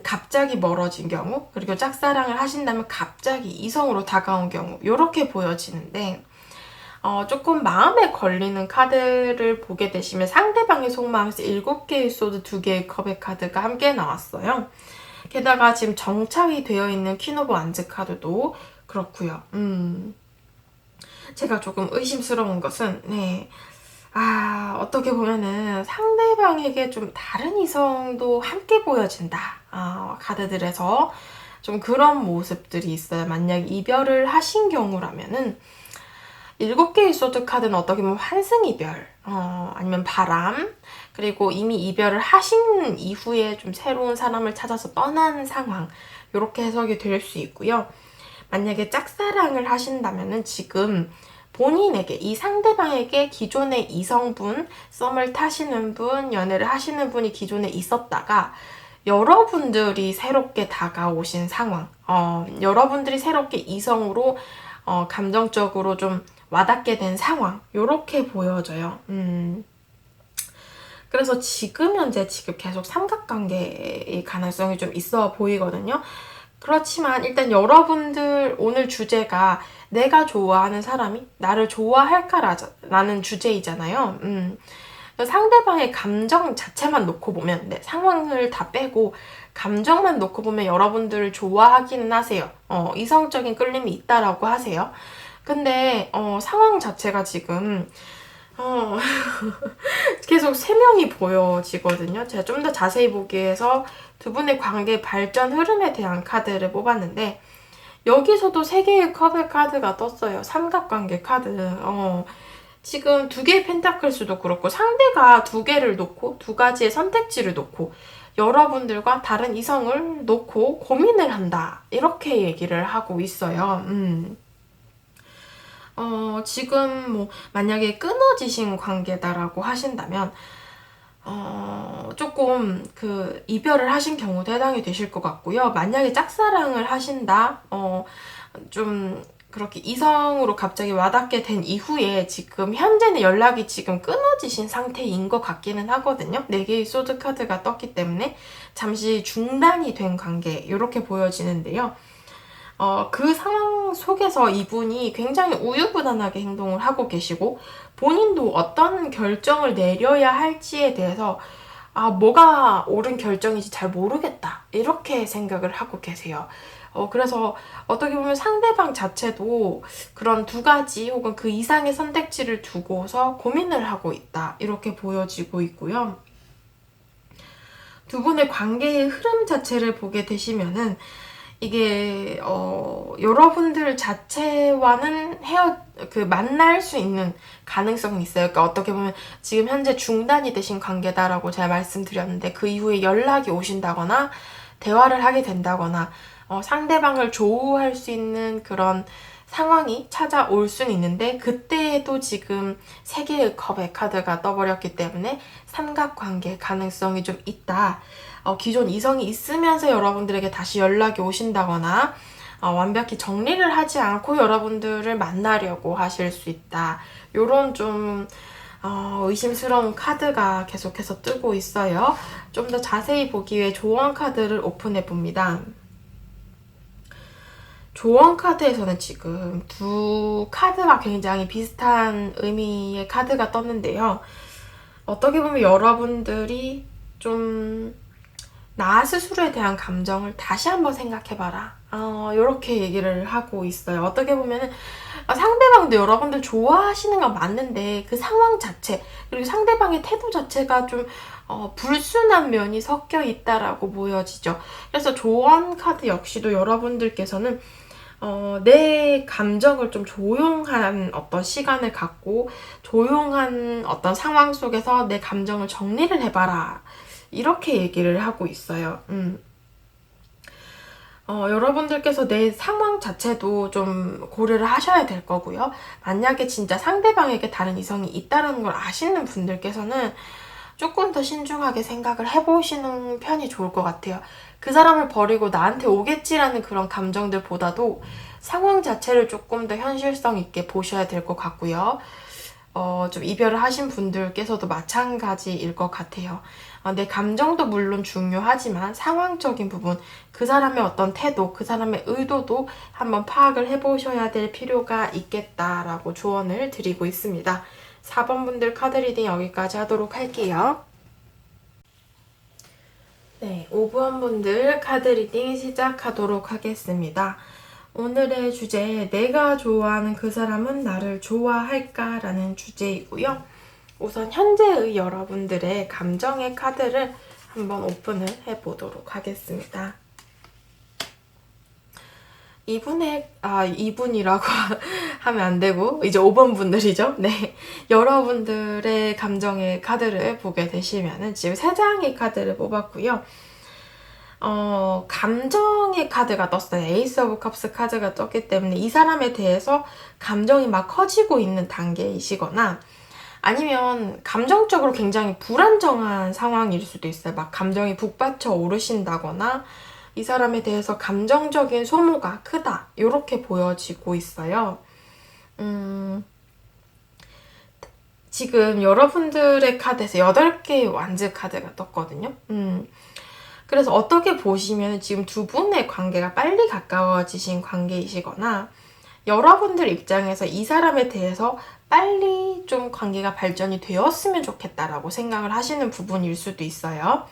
갑자기 멀어진 경우, 그리고 짝사랑을 하신다면 갑자기 이성으로 다가온 경우, 이렇게 보여지는데, 조금 마음에 걸리는 카드를 보게 되시면 상대방의 속마음에서 7개의 소드, 2개의 컵의 카드가 함께 나왔어요. 게다가 지금 정착이 되어 있는 퀸 오브 완즈 카드도 그렇고요. 제가 조금 의심스러운 것은, 네. 어떻게 보면은 상대방에게 좀 다른 이성도 함께 보여진다. 카드들에서 좀 그런 모습들이 있어요. 만약 이별을 하신 경우라면은 7개의 소드 카드는 어떻게 보면 환승 이별, 아니면 바람, 그리고 이미 이별을 하신 이후에 좀 새로운 사람을 찾아서 떠난 상황, 이렇게 해석이 될 수 있고요. 만약에 짝사랑을 하신다면은 지금 본인에게, 이 상대방에게 기존의 이성분, 썸을 타시는 분, 연애를 하시는 분이 기존에 있었다가 여러분들이 새롭게 다가오신 상황, 여러분들이 새롭게 이성으로 감정적으로 좀 와닿게 된 상황, 요렇게 보여져요. 그래서 지금 현재 계속 삼각관계의 가능성이 좀 있어 보이거든요. 그렇지만 일단 여러분들 오늘 주제가 내가 좋아하는 사람이 나를 좋아할까라는 주제이잖아요. 상대방의 감정 자체만 놓고 보면, 네, 상황을 다 빼고 감정만 놓고 보면 여러분들을 좋아하기는 하세요. 이성적인 끌림이 있다라고 하세요. 근데 상황 자체가 지금 계속 3명이 보여지거든요. 제가 좀 더 자세히 보기 위해서 두 분의 관계 발전 흐름에 대한 카드를 뽑았는데 여기서도 3개의 컵의 카드가 떴어요. 삼각관계 카드. 지금 2개의 펜타클스도 그렇고 상대가 2개를 놓고 2가지의 선택지를 놓고 여러분들과 다른 이성을 놓고 고민을 한다. 이렇게 얘기를 하고 있어요. 지금 뭐 만약에 끊어지신 관계다라고 하신다면 조금 그 이별을 하신 경우도 해당이 되실 것 같고요. 만약에 짝사랑을 하신다, 좀 그렇게 이성으로 갑자기 와닿게 된 이후에 지금 현재는 연락이 지금 끊어지신 상태인 것 같기는 하거든요. 4개의 소드 카드가 떴기 때문에 잠시 중단이 된 관계 이렇게 보여지는데요. 그 상황 속에서 이분이 굉장히 우유부단하게 행동을 하고 계시고 본인도 어떤 결정을 내려야 할지에 대해서 뭐가 옳은 결정인지 잘 모르겠다 이렇게 생각을 하고 계세요. 그래서 어떻게 보면 상대방 자체도 그런 2가지 혹은 그 이상의 선택지를 두고서 고민을 하고 있다 이렇게 보여지고 있고요. 두 분의 관계의 흐름 자체를 보게 되시면은 이게 여러분들 자체와는 만날 수 있는 가능성이 있어요. 그러니까 어떻게 보면 지금 현재 중단이 되신 관계다라고 제가 말씀드렸는데 그 이후에 연락이 오신다거나 대화를 하게 된다거나 상대방을 조우할 수 있는 그런 상황이 찾아올 수는 있는데 그때에도 지금 3개의 컵의 카드가 떠버렸기 때문에 삼각관계 가능성이 좀 있다. 기존 이성이 있으면서 여러분들에게 다시 연락이 오신다거나 완벽히 정리를 하지 않고 여러분들을 만나려고 하실 수 있다. 요런 좀 의심스러운 카드가 계속해서 뜨고 있어요. 좀 더 자세히 보기 위해 조언 카드를 오픈해 봅니다. 조언 카드에서는 지금 2 카드가 굉장히 비슷한 의미의 카드가 떴는데요. 어떻게 보면 여러분들이 좀 나 스스로에 대한 감정을 다시 한번 생각해봐라. 이렇게 얘기를 하고 있어요. 어떻게 보면은 상대방도 여러분들 좋아하시는 건 맞는데 그 상황 자체 그리고 상대방의 태도 자체가 좀 불순한 면이 섞여 있다라고 보여지죠. 그래서 조언 카드 역시도 여러분들께서는 내 감정을 좀 조용한 어떤 시간을 갖고 조용한 어떤 상황 속에서 내 감정을 정리를 해봐라. 이렇게 얘기를 하고 있어요. 여러분들께서 내 상황 자체도 좀 고려를 하셔야 될 거고요. 만약에 진짜 상대방에게 다른 이성이 있다는 걸 아시는 분들께서는 조금 더 신중하게 생각을 해보시는 편이 좋을 것 같아요. 그 사람을 버리고 나한테 오겠지라는 그런 감정들보다도 상황 자체를 조금 더 현실성 있게 보셔야 될 것 같고요. 좀 이별을 하신 분들께서도 마찬가지일 것 같아요. 내 감정도 물론 중요하지만 상황적인 부분, 그 사람의 어떤 태도, 그 사람의 의도도 한번 파악을 해보셔야 될 필요가 있겠다라고 조언을 드리고 있습니다. 4번 분들 카드 리딩 여기까지 하도록 할게요. 네, 5번 분들 카드 리딩 시작하도록 하겠습니다. 오늘의 주제, 내가 좋아하는 그 사람은 나를 좋아할까? 라는 주제이고요. 우선 현재의 여러분들의 감정의 카드를 한번 오픈을 해보도록 하겠습니다. 이분이라고 하면 안 되고, 이제 5번 분들이죠. 네. 여러분들의 감정의 카드를 보게 되시면은 지금 3장의 카드를 뽑았고요. 감정의 카드가 떴어요. 에이스 오브 컵스 카드가 떴기 때문에 이 사람에 대해서 감정이 막 커지고 있는 단계이시거나 아니면 감정적으로 굉장히 불안정한 상황일 수도 있어요. 막 감정이 북받쳐 오르신다거나 이 사람에 대해서 감정적인 소모가 크다. 이렇게 보여지고 있어요. 지금 여러분들의 카드에서 8개의 완즈 카드가 떴거든요. 그래서 어떻게 보시면 지금 2분의 관계가 빨리 가까워지신 관계이시거나 여러분들 입장에서 이 사람에 대해서 빨리 좀 관계가 발전이 되었으면 좋겠다라고 생각을 하시는 부분일 수도 있어요.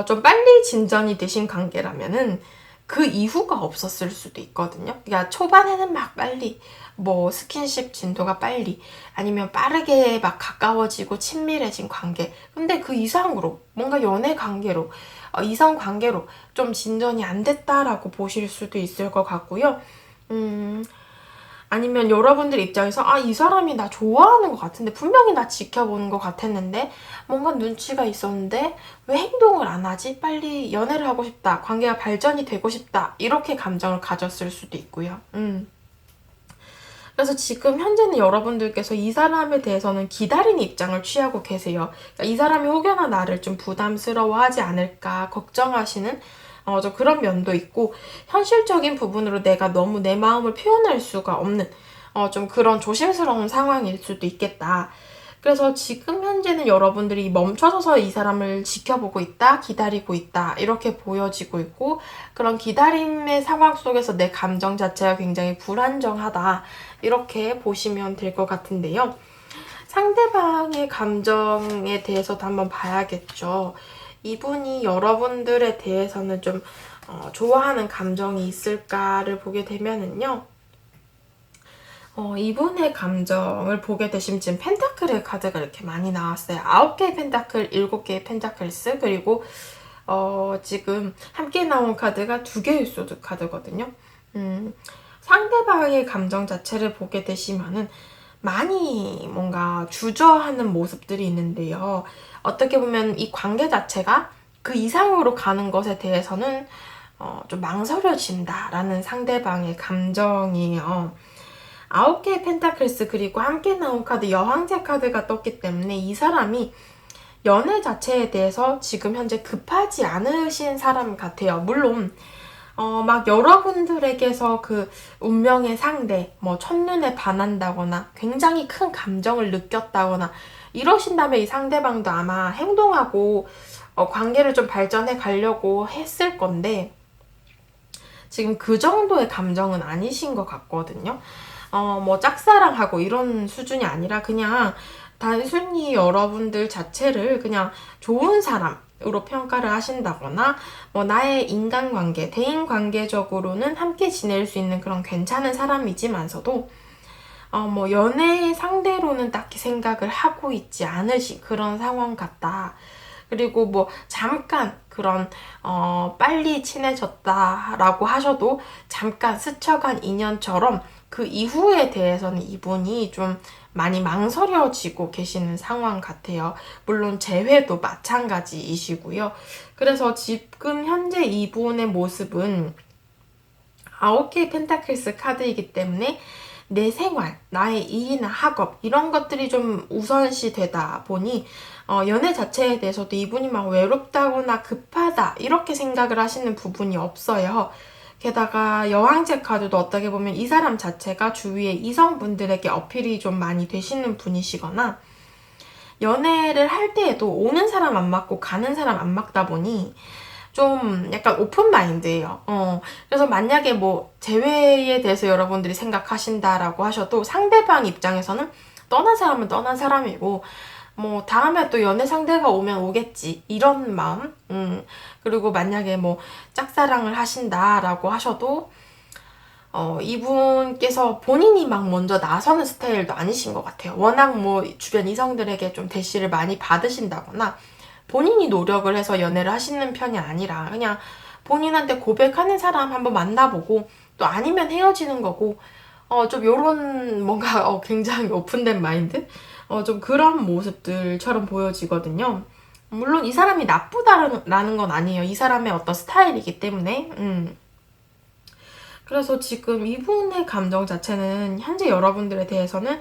좀 빨리 진전이 되신 관계라면은 그 이후가 없었을 수도 있거든요. 그러니까 초반에는 막 빨리 뭐 스킨십 진도가 빨리 아니면 빠르게 막 가까워지고 친밀해진 관계. 근데 그 이상으로 뭔가 연애 관계로 이성 관계로 좀 진전이 안 됐다라고 보실 수도 있을 것 같고요. 아니면 여러분들 입장에서 이 사람이 나 좋아하는 것 같은데 분명히 나 지켜보는 것 같았는데 뭔가 눈치가 있었는데 왜 행동을 안 하지? 빨리 연애를 하고 싶다. 관계가 발전이 되고 싶다. 이렇게 감정을 가졌을 수도 있고요. 그래서 지금 현재는 여러분들께서 이 사람에 대해서는 기다리는 입장을 취하고 계세요. 그러니까 이 사람이 혹여나 나를 좀 부담스러워하지 않을까 걱정하시는 좀 그런 면도 있고, 현실적인 부분으로 내가 너무 내 마음을 표현할 수가 없는 좀 그런 조심스러운 상황일 수도 있겠다. 그래서 지금 현재는 여러분들이 멈춰서서 이 사람을 지켜보고 있다, 기다리고 있다, 이렇게 보여지고 있고, 그런 기다림의 상황 속에서 내 감정 자체가 굉장히 불안정하다, 이렇게 보시면 될 것 같은데요. 상대방의 감정에 대해서도 한번 봐야겠죠. 이분이 여러분들에 대해서는 좀 좋아하는 감정이 있을까를 보게 되면은요. 이분의 감정을 보게 되시면 지금 펜타클의 카드가 이렇게 많이 나왔어요. 9개의 펜타클, 7개의 펜타클스, 그리고 지금 함께 나온 카드가 2개의 소드 카드거든요. 상대방의 감정 자체를 보게 되시면은 많이 뭔가 주저하는 모습들이 있는데요. 어떻게 보면 이 관계 자체가 그 이상으로 가는 것에 대해서는 좀 망설여진다라는 상대방의 감정이에요. 9개의 펜타클스 그리고 함께 나온 카드 여왕제 카드가 떴기 때문에 이 사람이 연애 자체에 대해서 지금 현재 급하지 않으신 사람 같아요. 물론 막 여러분들에게서 그 운명의 상대, 뭐 첫눈에 반한다거나 굉장히 큰 감정을 느꼈다거나 이러신다면 이 상대방도 아마 행동하고 관계를 좀 발전해 가려고 했을 건데, 지금 그 정도의 감정은 아니신 것 같거든요. 뭐 짝사랑하고 이런 수준이 아니라 그냥 단순히 여러분들 자체를 그냥 좋은 사람으로 평가를 하신다거나, 뭐 나의 인간관계, 대인관계적으로는 함께 지낼 수 있는 그런 괜찮은 사람이지만서도 뭐 연애 상대로는 딱히 생각을 하고 있지 않으신 그런 상황 같다. 그리고 뭐 잠깐 그런 빨리 친해졌다라고 하셔도 잠깐 스쳐간 인연처럼 그 이후에 대해서는 이분이 좀 많이 망설여지고 계시는 상황 같아요. 물론 재회도 마찬가지이시고요. 그래서 지금 현재 이분의 모습은 9개의 펜타클스 카드이기 때문에 내 생활, 나의 일이나 학업 이런 것들이 좀 우선시 되다 보니 연애 자체에 대해서도 이분이 막 외롭다거나 급하다 이렇게 생각을 하시는 부분이 없어요. 게다가 여왕제 카드도 어떻게 보면 이 사람 자체가 주위의 이성분들에게 어필이 좀 많이 되시는 분이시거나, 연애를 할 때에도 오는 사람 안 맞고 가는 사람 안 맞다 보니 좀 약간 오픈 마인드예요. 그래서 만약에 뭐 재회에 대해서 여러분들이 생각하신다라고 하셔도 상대방 입장에서는 떠난 사람은 떠난 사람이고, 뭐 다음에 또 연애 상대가 오면 오겠지 이런 마음. 그리고 만약에 뭐 짝사랑을 하신다라고 하셔도 이분께서 본인이 막 먼저 나서는 스타일도 아니신 것 같아요. 워낙 뭐 주변 이성들에게 좀 대시를 많이 받으신다거나 본인이 노력을 해서 연애를 하시는 편이 아니라 그냥 본인한테 고백하는 사람 한번 만나보고 또 아니면 헤어지는 거고, 좀 요런 뭔가 굉장히 오픈된 마인드? 좀 그런 모습들처럼 보여지거든요. 물론 이 사람이 나쁘다라는 건 아니에요. 이 사람의 어떤 스타일이기 때문에. 그래서 지금 이분의 감정 자체는 현재 여러분들에 대해서는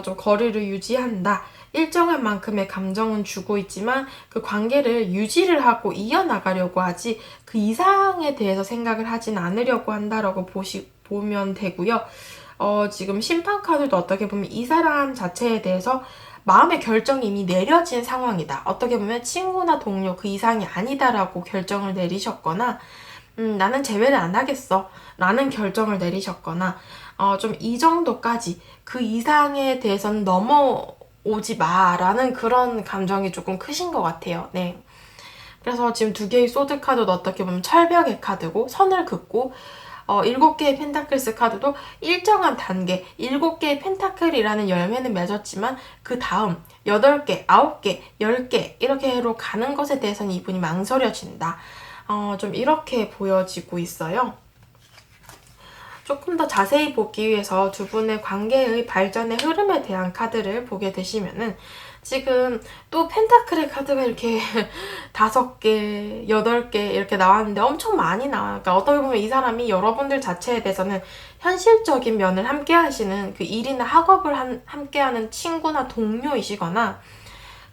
좀 거리를 유지한다. 일정한 만큼의 감정은 주고 있지만 그 관계를 유지를 하고 이어나가려고 하지 그 이상에 대해서 생각을 하진 않으려고 한다라고 보면 되고요. 지금 심판 카드도 어떻게 보면 이 사람 자체에 대해서 마음의 결정이 이미 내려진 상황이다. 어떻게 보면 친구나 동료 그 이상이 아니다라고 결정을 내리셨거나, 나는 재회를 안 하겠어 라는 결정을 내리셨거나, 좀 이 정도까지 그 이상에 대해서는 넘어오지 마 라는 그런 감정이 조금 크신 것 같아요. 네. 그래서 지금 2개의 소드 카드도 어떻게 보면 철벽의 카드고 선을 긋고, 7개의 펜타클스 카드도 일정한 단계, 7개의 펜타클이라는 열매는 맺었지만 그 다음 8개, 9개, 10개 이렇게로 가는 것에 대해서는 이분이 망설여진다. 좀 이렇게 보여지고 있어요. 조금 더 자세히 보기 위해서 두 분의 관계의 발전의 흐름에 대한 카드를 보게 되시면은 지금 또 펜타클의 카드가 이렇게 5개, 8개 이렇게 나왔는데 엄청 많이 나와요. 그러니까 어떻게 보면 이 사람이 여러분들 자체에 대해서는 현실적인 면을 함께 하시는 그 일이나 학업을 함께 하는 친구나 동료이시거나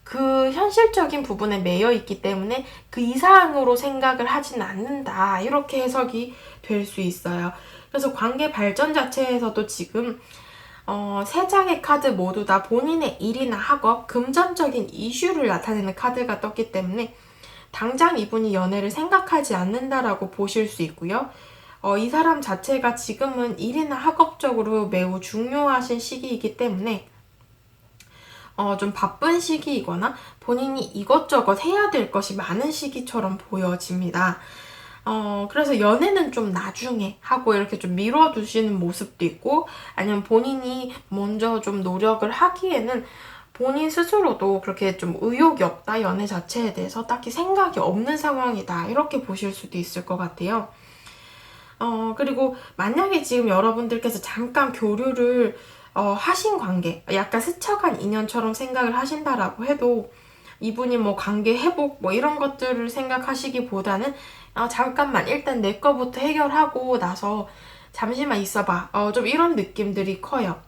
그 현실적인 부분에 매여 있기 때문에 그 이상으로 생각을 하진 않는다. 이렇게 해석이 될 수 있어요. 그래서 관계 발전 자체에서도 지금 3장의 카드 모두 다 본인의 일이나 학업, 금전적인 이슈를 나타내는 카드가 떴기 때문에 당장 이분이 연애를 생각하지 않는다라고 보실 수 있고요. 이 사람 자체가 지금은 일이나 학업적으로 매우 중요하신 시기이기 때문에 좀 바쁜 시기이거나 본인이 이것저것 해야 될 것이 많은 시기처럼 보여집니다. 그래서 연애는 좀 나중에 하고 이렇게 좀 미뤄두시는 모습도 있고, 아니면 본인이 먼저 좀 노력을 하기에는 본인 스스로도 그렇게 좀 의욕이 없다, 연애 자체에 대해서 딱히 생각이 없는 상황이다, 이렇게 보실 수도 있을 것 같아요. 그리고 만약에 지금 여러분들께서 잠깐 교류를 하신 관계, 약간 스쳐간 인연처럼 생각을 하신다라고 해도 이분이 뭐 관계 회복 뭐 이런 것들을 생각하시기보다는 잠깐만 일단 내 거부터 해결하고 나서 잠시만 있어봐. 좀 이런 느낌들이 커요.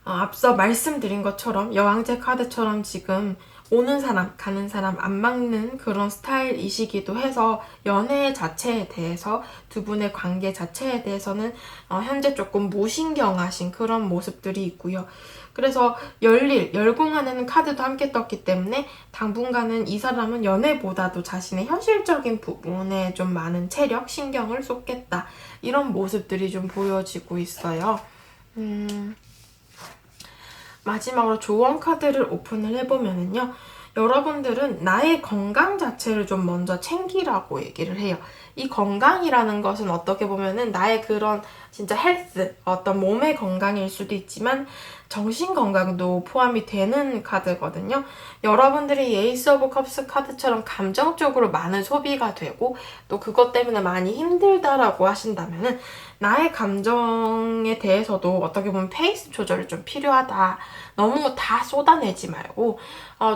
앞서 말씀드린 것처럼 여왕제 카드처럼 지금 오는 사람, 가는 사람 안 맞는 그런 스타일이시기도 해서 연애 자체에 대해서 두 분의 관계 자체에 대해서는 현재 조금 무신경하신 그런 모습들이 있고요. 그래서 열공하는 카드도 함께 떴기 때문에 당분간은 이 사람은 연애보다도 자신의 현실적인 부분에 좀 많은 체력, 신경을 쏟겠다. 이런 모습들이 좀 보여지고 있어요. 마지막으로 조언 카드를 오픈을 해보면은요. 여러분들은 나의 건강 자체를 좀 먼저 챙기라고 얘기를 해요. 이 건강이라는 것은 어떻게 보면은 나의 그런 진짜 헬스, 어떤 몸의 건강일 수도 있지만 정신 건강도 포함이 되는 카드거든요. 여러분들이 에이스 오브 컵스 카드처럼 감정적으로 많은 소비가 되고 또 그것 때문에 많이 힘들다라고 하신다면은 나의 감정에 대해서도 어떻게 보면 페이스 조절이 좀 필요하다. 너무 다 쏟아내지 말고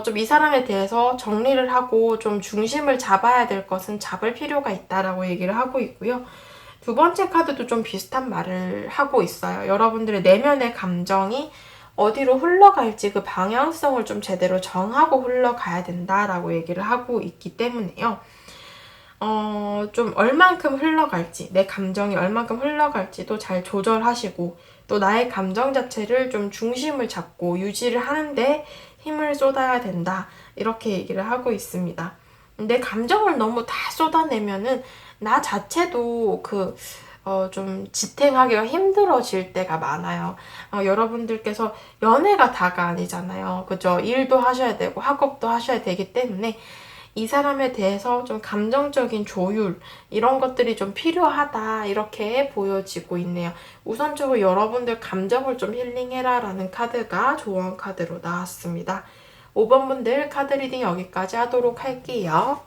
좀 이 사람에 대해서 정리를 하고 좀 중심을 잡아야 될 것은 잡을 필요가 있다라고 얘기를 하고 있고요. 두 번째 카드도 좀 비슷한 말을 하고 있어요. 여러분들의 내면의 감정이 어디로 흘러갈지 그 방향성을 좀 제대로 정하고 흘러가야 된다라고 얘기를 하고 있기 때문에요. 좀 얼만큼 흘러갈지, 내 감정이 얼만큼 흘러갈지도 잘 조절하시고, 또 나의 감정 자체를 좀 중심을 잡고 유지를 하는데 힘을 쏟아야 된다. 이렇게 얘기를 하고 있습니다. 내 감정을 너무 다 쏟아내면은 나 자체도 좀 지탱하기가 힘들어질 때가 많아요. 여러분들께서 연애가 다가 아니잖아요. 그죠? 일도 하셔야 되고 학업도 하셔야 되기 때문에 이 사람에 대해서 좀 감정적인 조율 이런 것들이 좀 필요하다 이렇게 보여지고 있네요. 우선적으로 여러분들 감정을 좀 힐링해라 라는 카드가 조언 카드로 나왔습니다. 5번 분들 카드 리딩 여기까지 하도록 할게요.